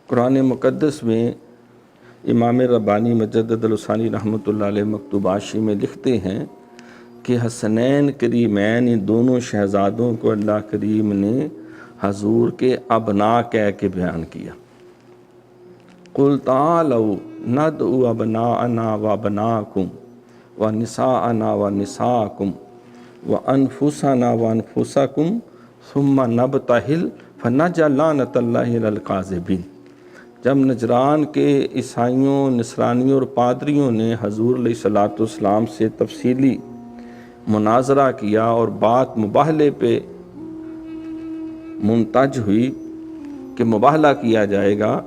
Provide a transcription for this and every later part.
قرآن مقدس میں امام ربانی مجدد الثانی رحمۃ اللہ علیہ مکتوب عاشی میں لکھتے ہیں کہ حسنین کریمین ان دونوں شہزادوں کو اللہ کریم نے حضور کے ابناء کہہ کے بیان کیا۔ قل تعالوا ندعو ابناءنا وابناءکم ونساءنا ونساءکم وانفسنا وانفسکم ثم نبتہل فنجعل لعنۃ اللہ علی الکاذبین۔ جب نجران کے عیسائیوں، نصرانیوں اور پادریوں نے حضور علیہ الصلوۃ والسلام سے تفصیلی مناظرہ کیا اور بات مباہلے پہ منتج ہوئی کہ مباہلہ کیا جائے گا،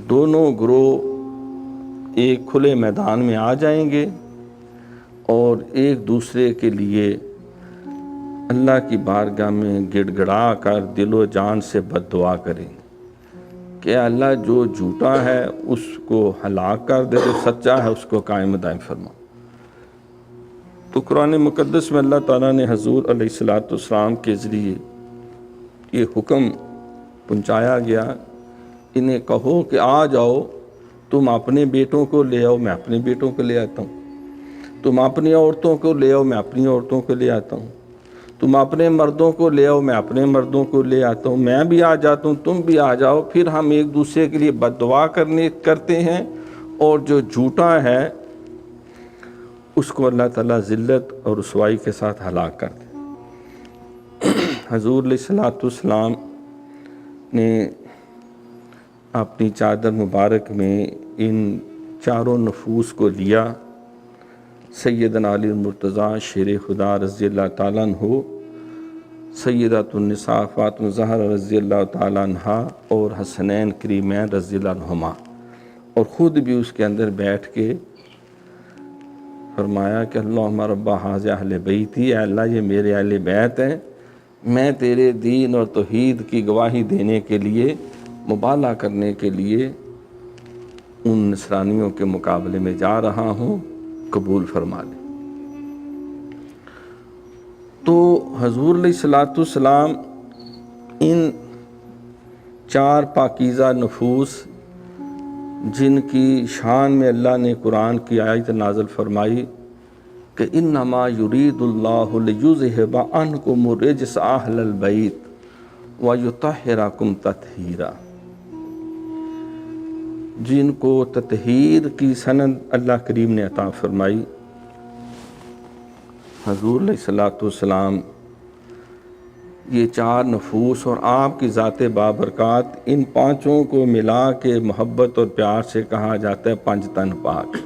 دونوں گروہ ایک کھلے میدان میں آ جائیں گے اور ایک دوسرے کے لیے اللہ کی بارگاہ میں گڑ گڑا کر دل و جان سے بد دعا کریں گے کہ اللہ جو جھوٹا ہے اس کو ہلاک کر دے، جو سچا ہے اس کو قائم دائم فرما۔ تو قرآن مقدس میں اللہ تعالیٰ نے حضور علیہ الصلوۃ والسلام کے ذریعے یہ حکم پہنچایا گیا، انہیں کہو کہ آ جاؤ، تم اپنے بیٹوں کو لے آؤ، میں اپنے بیٹوں کو لے آتا ہوں، تم اپنی عورتوں کو لے آؤ، میں اپنی عورتوں کو لے آتا ہوں، تم اپنے مردوں کو لے آؤ، میں اپنے مردوں کو لے آتا ہوں، میں بھی آ جاتا ہوں، تم بھی آ جاؤ، پھر ہم ایک دوسرے کے لیے بد دعا کرتے ہیں، اور جو جھوٹا ہے اس کو اللہ تعالیٰ ذلت اور رسوائی کے ساتھ ہلاک کر دے۔ حضور علیہ الصلوۃ والسلام نے اپنی چادر مبارک میں ان چاروں نفوس کو لیا، سیدنا علی المرتضیٰ شیر خدا رضی اللہ تعالیٰ عنہ، سیدۃ النساء فاطمہ زہرا رضی اللہ تعالیٰ عنہا اور حسنین کریمین رضی اللہ عنہما، اور خود بھی اس کے اندر بیٹھ کے فرمایا کہ اللہم رب ھذا اہل بیتی، اے اللہ یہ میرے اہل بیت ہیں، میں تیرے دین اور توحید کی گواہی دینے کے لیے، مبالغہ کرنے کے لیے ان نصرانیوں کے مقابلے میں جا رہا ہوں، قبول فرما لے۔ تو حضور علیہ الصلوۃ والسلام ان چار پاکیزہ نفوس جن کی شان میں اللہ نے قرآن کی آیت نازل فرمائی کہ انما یرید اللہ لیذھب عنکم الرجس اہل البیت ویطہرکم تطہیرا، جن کو تطہیر کی سند اللہ کریم نے عطا فرمائی۔ حضور علیہ الصلوۃ والسلام یہ چار نفوس اور آپ کی ذات بابرکات، ان پانچوں کو ملا کے محبت اور پیار سے کہا جاتا ہے پنج تن پاک۔